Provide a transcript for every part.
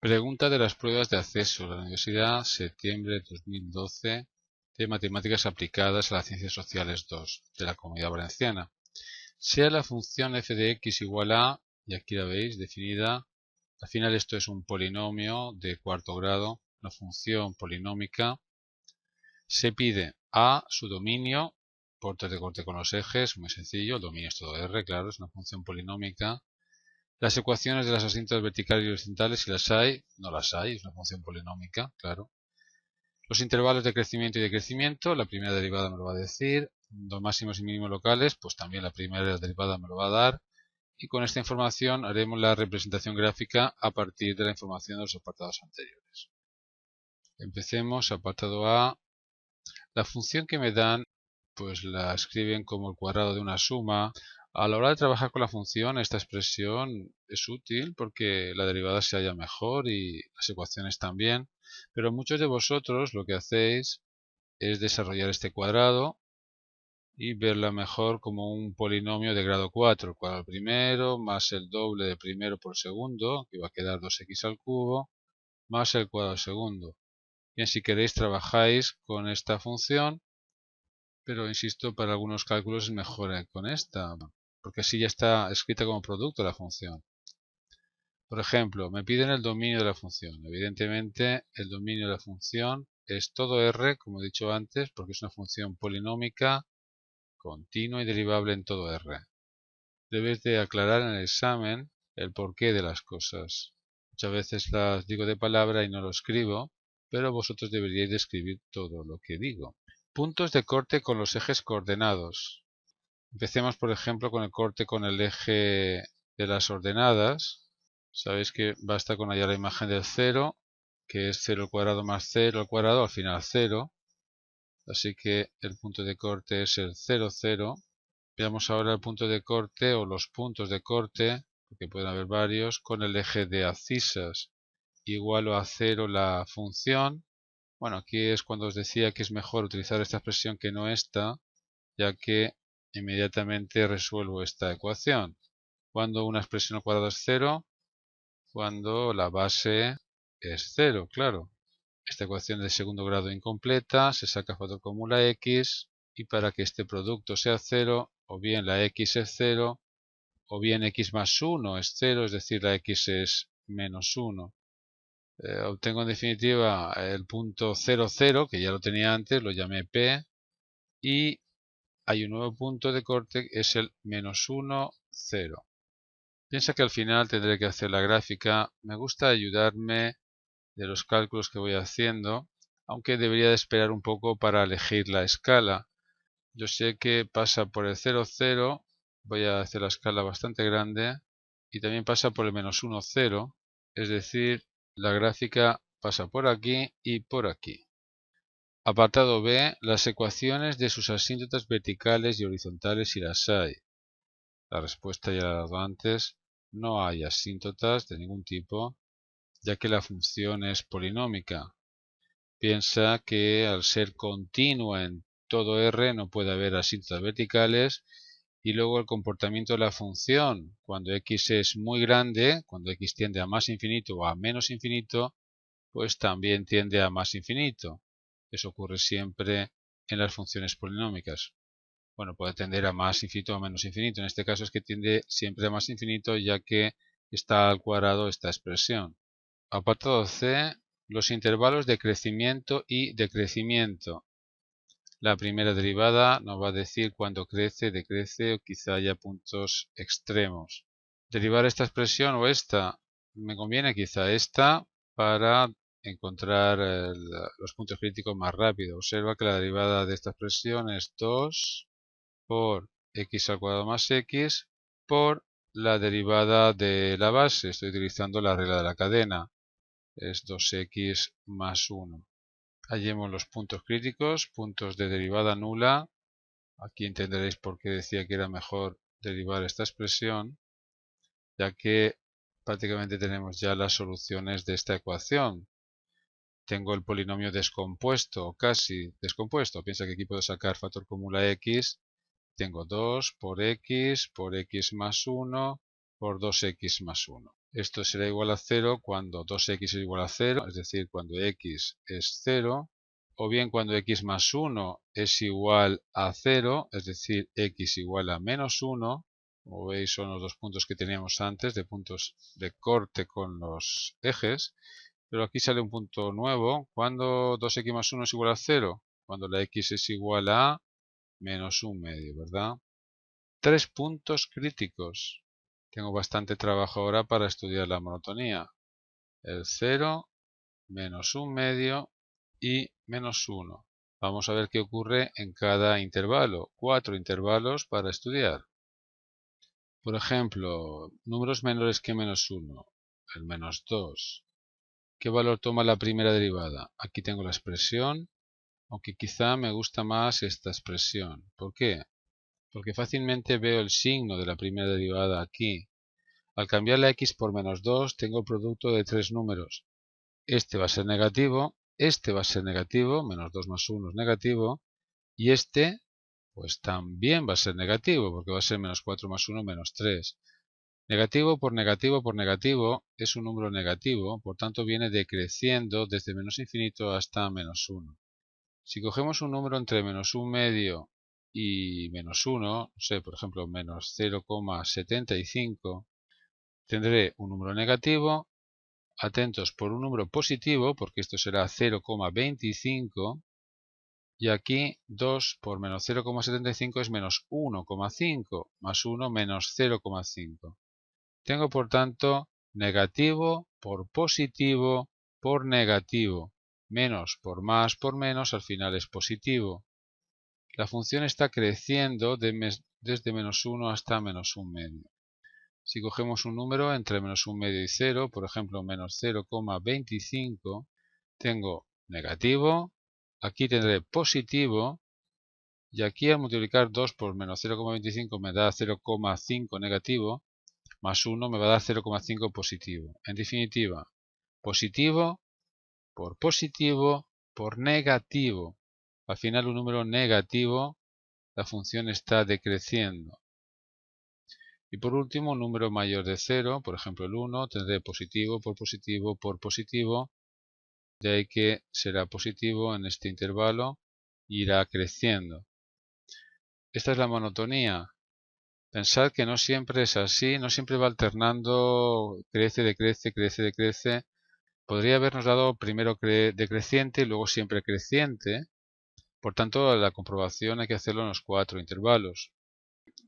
Pregunta de las pruebas de acceso. La Universidad, septiembre de 2012, de Matemáticas aplicadas a las Ciencias Sociales 2, de la Comunidad Valenciana. Sea la función f de x igual a, y aquí la veis definida, al final esto es un polinomio de cuarto grado, una función polinómica. Se pide a su dominio, portes de corte con los ejes, muy sencillo, el dominio es todo R, claro, es una función polinómica. Las ecuaciones de las asíntotas verticales y horizontales, si las hay, no las hay, es una función polinómica, claro. Los intervalos de crecimiento y decrecimiento, la primera derivada me lo va a decir. Los máximos y mínimos locales, pues también la primera derivada me lo va a dar. Y con esta información haremos la representación gráfica a partir de la información de los apartados anteriores. Empecemos, apartado A. La función que me dan, pues la escriben como el cuadrado de una suma. A la hora de trabajar con la función, esta expresión es útil porque la derivada se halla mejor y las ecuaciones también. Pero muchos de vosotros lo que hacéis es desarrollar este cuadrado y verla mejor como un polinomio de grado 4. El cuadrado primero más el doble de primero por segundo, que va a quedar 2x al cubo, más el cuadrado segundo. Bien, si queréis trabajáis con esta función, pero insisto, para algunos cálculos es mejor con esta, porque así ya está escrita como producto la función. Por ejemplo, me piden el dominio de la función. Evidentemente, el dominio de la función es todo R, como he dicho antes, porque es una función polinómica, continua y derivable en todo R. Debes de aclarar en el examen el porqué de las cosas. Muchas veces las digo de palabra y no lo escribo, pero vosotros deberíais de escribir todo lo que digo. Puntos de corte con los ejes coordenados. Empecemos, por ejemplo, con el corte con el eje de las ordenadas. Sabéis que basta con hallar la imagen del 0, que es 0 al cuadrado más 0 al cuadrado, al final 0. Así que el punto de corte es el 0, 0. Veamos ahora el punto de corte o los puntos de corte, porque pueden haber varios, con el eje de abscisas igual o a 0 la función. Bueno, aquí es cuando os decía que es mejor utilizar esta expresión que no esta, ya que inmediatamente resuelvo esta ecuación. Cuando una expresión al cuadrado es 0, cuando la base es 0, claro. Esta ecuación de segundo grado incompleta, se saca factor común la x, y para que este producto sea 0, o bien la x es 0, o bien x más 1 es 0, es decir, la x es menos 1. Obtengo en definitiva el punto 0, 0, que ya lo tenía antes, lo llamé P, y hay un nuevo punto de corte, es el menos 1, 0. Piensa que al final tendré que hacer la gráfica. Me gusta ayudarme de los cálculos que voy haciendo, aunque debería de esperar un poco para elegir la escala. Yo sé que pasa por el 0, 0, voy a hacer la escala bastante grande, y también pasa por el menos 1, 0, es decir, la gráfica pasa por aquí y por aquí. Apartado B. Las ecuaciones de sus asíntotas verticales y horizontales si las hay. La respuesta ya la he dado antes. No hay asíntotas de ningún tipo, ya que la función es polinómica. Piensa que al ser continua en todo R no puede haber asíntotas verticales, y luego el comportamiento de la función cuando x es muy grande, cuando x tiende a más infinito o a menos infinito, pues también tiende a más infinito. Eso ocurre siempre en las funciones polinómicas. Bueno, puede tender a más infinito o a menos infinito. En este caso es que tiende siempre a más infinito, ya que está al cuadrado esta expresión. Apartado C. Los intervalos de crecimiento y decrecimiento. La primera derivada nos va a decir cuándo crece, decrece o quizá haya puntos extremos. Derivar esta expresión o esta, me conviene quizá esta para encontrar los puntos críticos más rápido. Observa que la derivada de esta expresión es 2 por x al cuadrado más x por la derivada de la base. Estoy utilizando la regla de la cadena. Es 2x más 1. Hallemos los puntos críticos, puntos de derivada nula. Aquí entenderéis por qué decía que era mejor derivar esta expresión, ya que prácticamente tenemos ya las soluciones de esta ecuación. Tengo el polinomio descompuesto, casi descompuesto. Piensa que aquí puedo sacar factor común a x. Tengo 2 por x más 1 por 2x más 1. Esto será igual a 0 cuando 2x es igual a 0, es decir, cuando x es 0, o bien cuando x más 1 es igual a 0, es decir, x igual a menos 1, como veis son los dos puntos que teníamos antes, de puntos de corte con los ejes, pero aquí sale un punto nuevo, cuando 2x más 1 es igual a 0, cuando la x es igual a menos 1 medio, ¿verdad? 3 puntos críticos. Tengo bastante trabajo ahora para estudiar la monotonía. El 0, menos 1 medio y menos 1. Vamos a ver qué ocurre en cada intervalo. 4 intervalos para estudiar. Por ejemplo, números menores que menos 1. El menos 2. ¿Qué valor toma la primera derivada? Aquí tengo la expresión, aunque quizá me gusta más esta expresión. ¿Por qué? Porque fácilmente veo el signo de la primera derivada aquí. Al cambiar la x por menos 2 tengo el producto de tres números. Este va a ser negativo, este va a ser negativo, menos 2 más 1 es negativo, y este pues también va a ser negativo, porque va a ser menos 4 más 1 menos 3. Negativo por negativo es un número negativo, por tanto viene decreciendo desde menos infinito hasta menos 1. Si cogemos un número entre menos 1 medio y menos 1, no sé, por ejemplo, menos 0,75, tendré un número negativo. Atentos por un número positivo, porque esto será 0,25, y aquí 2 por menos 0,75 es menos 1,5, más 1 menos 0,5. Tengo por tanto negativo por positivo por negativo, menos por más por menos, al final es positivo. La función está creciendo desde menos 1 hasta menos 1 medio. Si cogemos un número entre menos 1 medio y 0, por ejemplo menos 0,25, tengo negativo, aquí tendré positivo, y aquí al multiplicar 2 por menos 0,25 me da 0,5 negativo, más 1 me va a dar 0,5 positivo. En definitiva, positivo por negativo. Al final un número negativo, la función está decreciendo. Y por último, un número mayor de 0, por ejemplo el 1, tendré positivo por positivo, de ahí que será positivo en este intervalo e irá creciendo. Esta es la monotonía. Pensad que no siempre es así, no siempre va alternando, crece, decrece, crece, decrece. Podría habernos dado primero decreciente y luego siempre creciente. Por tanto, la comprobación hay que hacerlo en los 4 intervalos.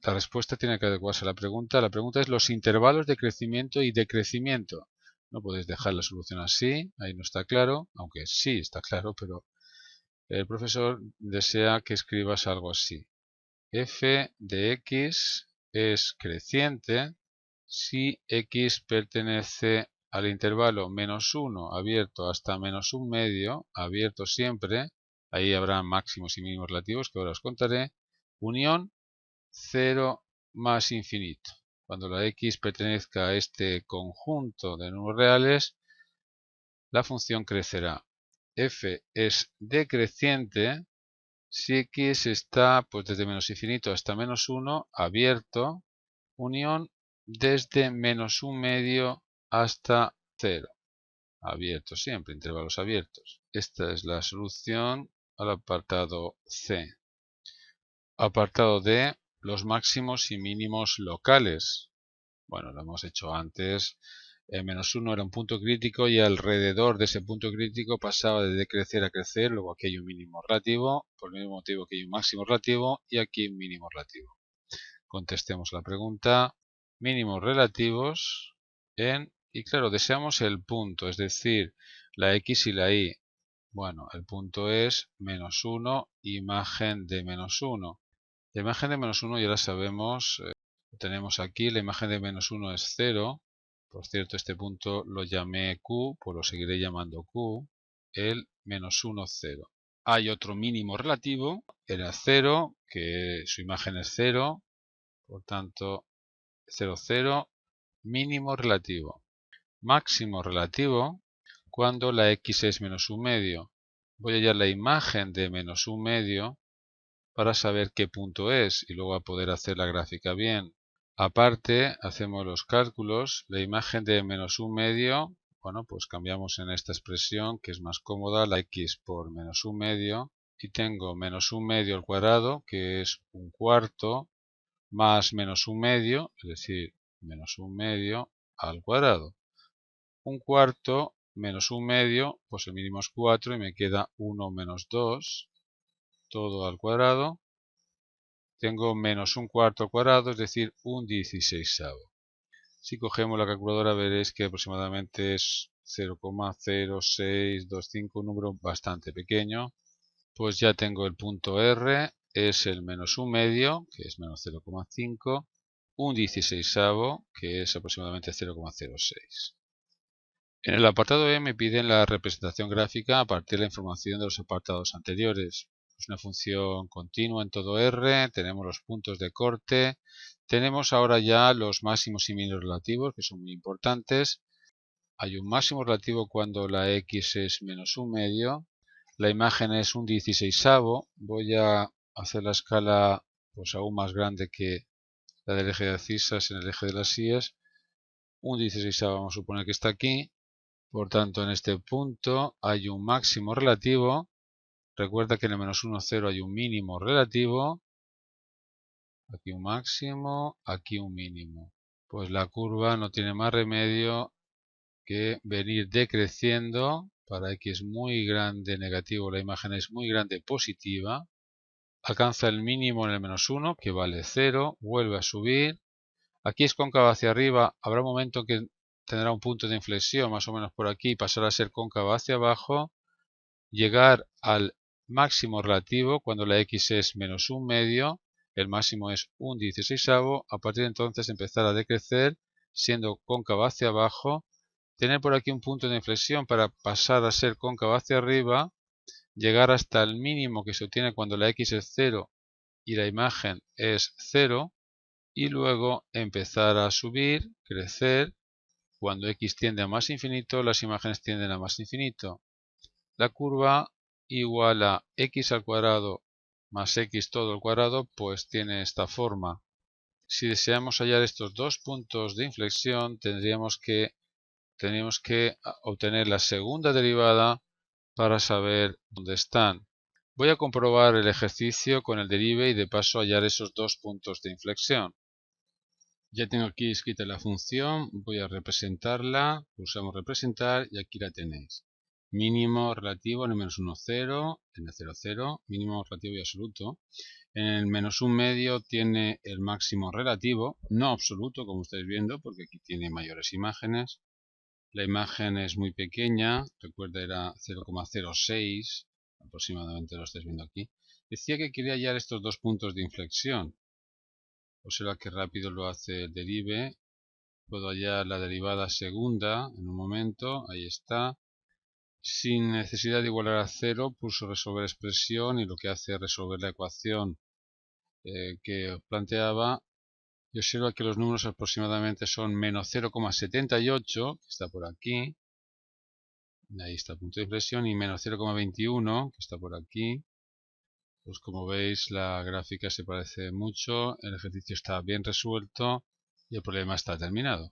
La respuesta tiene que adecuarse a la pregunta. La pregunta es los intervalos de crecimiento y decrecimiento. No podéis dejar la solución así, ahí no está claro, aunque sí está claro, pero el profesor desea que escribas algo así. F de x es creciente si x pertenece al intervalo menos 1 abierto hasta menos 1 medio, abierto siempre, ahí habrá máximos y mínimos relativos que ahora os contaré, unión 0 más infinito. Cuando la x pertenezca a este conjunto de números reales, la función crecerá. F es decreciente si x está pues, desde menos infinito hasta menos 1 abierto, unión desde menos 1 medio hasta 0. Abierto siempre, intervalos abiertos. Esta es la solución al apartado C. Apartado D, los máximos y mínimos locales. Bueno, lo hemos hecho antes. Menos 1 era un punto crítico y alrededor de ese punto crítico pasaba de decrecer a crecer. Luego aquí hay un mínimo relativo, por el mismo motivo que hay un máximo relativo y aquí un mínimo relativo. Contestemos la pregunta. Mínimos relativos y claro, deseamos el punto, es decir, la x y la y. Bueno, el punto es menos 1, imagen de menos 1. La imagen de menos 1 ya la sabemos, lo tenemos aquí, la imagen de menos 1 es 0. Por cierto, este punto lo llamé Q, pues lo seguiré llamando Q. El menos 1, 0. Hay otro mínimo relativo, era 0, que su imagen es 0. Por tanto, 0, 0, mínimo relativo. Máximo relativo, cuando la x es menos 1 medio. Voy a hallar la imagen de menos 1 medio para saber qué punto es y luego a poder hacer la gráfica bien. Aparte, hacemos los cálculos. La imagen de menos un medio, bueno, pues cambiamos en esta expresión que es más cómoda, la x por menos un medio. Y tengo menos un medio al cuadrado, que es un cuarto, más menos un medio, es decir, menos un medio al cuadrado. Un cuarto menos un medio, pues el mínimo es 4 y me queda 1 menos 2, todo al cuadrado. Tengo menos un cuarto al cuadrado, es decir, un 16avo. Si cogemos la calculadora veréis que aproximadamente es 0,0625, un número bastante pequeño. Pues ya tengo el punto R, es el menos un medio, que es menos 0,5, un 16avo, que es aproximadamente 0,06. En el apartado E me piden la representación gráfica a partir de la información de los apartados anteriores. Es una función continua en todo R, tenemos los puntos de corte, tenemos ahora ya los máximos y mínimos relativos, que son muy importantes. Hay un máximo relativo cuando la x es menos un medio, la imagen es un 16avo, voy a hacer la escala pues aún más grande que la del eje de abscisas en el eje de las síes. Un 16avo vamos a suponer que está aquí. Por tanto, en este punto hay un máximo relativo. Recuerda que en el menos 1, 0 hay un mínimo relativo. Aquí un máximo, aquí un mínimo. Pues la curva no tiene más remedio que venir decreciendo. Para x muy grande negativo, la imagen es muy grande positiva. Alcanza el mínimo en el menos 1, que vale 0. Vuelve a subir. Aquí es cóncava hacia arriba. Habrá un momento que tendrá un punto de inflexión más o menos por aquí y pasará a ser cóncava hacia abajo, llegar al máximo relativo cuando la x es menos un medio, el máximo es un 16avo, a partir de entonces empezar a decrecer siendo cóncava hacia abajo, tener por aquí un punto de inflexión para pasar a ser cóncava hacia arriba, llegar hasta el mínimo que se obtiene cuando la x es 0 y la imagen es 0, y luego empezar a subir, crecer. Cuando x tiende a más infinito, las imágenes tienden a más infinito. La curva igual a x al cuadrado más x todo al cuadrado, pues tiene esta forma. Si deseamos hallar estos dos puntos de inflexión, tendríamos que obtener la segunda derivada para saber dónde están. Voy a comprobar el ejercicio con el derive y de paso hallar esos dos puntos de inflexión. Ya tengo aquí escrita la función, voy a representarla, pulsamos representar y aquí la tenéis. Mínimo relativo en el menos 1, 0, en el 0, 0, mínimo relativo y absoluto. En el menos 1 medio tiene el máximo relativo, no absoluto como estáis viendo, porque aquí tiene mayores imágenes. La imagen es muy pequeña, recuerda era 0,06, aproximadamente lo estáis viendo aquí. Decía que quería hallar estos dos puntos de inflexión. Observa que rápido lo hace el derive. Puedo hallar la derivada segunda en un momento, ahí está. Sin necesidad de igualar a 0, pulso resolver expresión y lo que hace es resolver la ecuación que os planteaba. Y observa que los números aproximadamente son menos 0,78, que está por aquí. Ahí está el punto de inflexión, y menos 0,21, que está por aquí. Pues como veis la gráfica se parece mucho, el ejercicio está bien resuelto y el problema está terminado.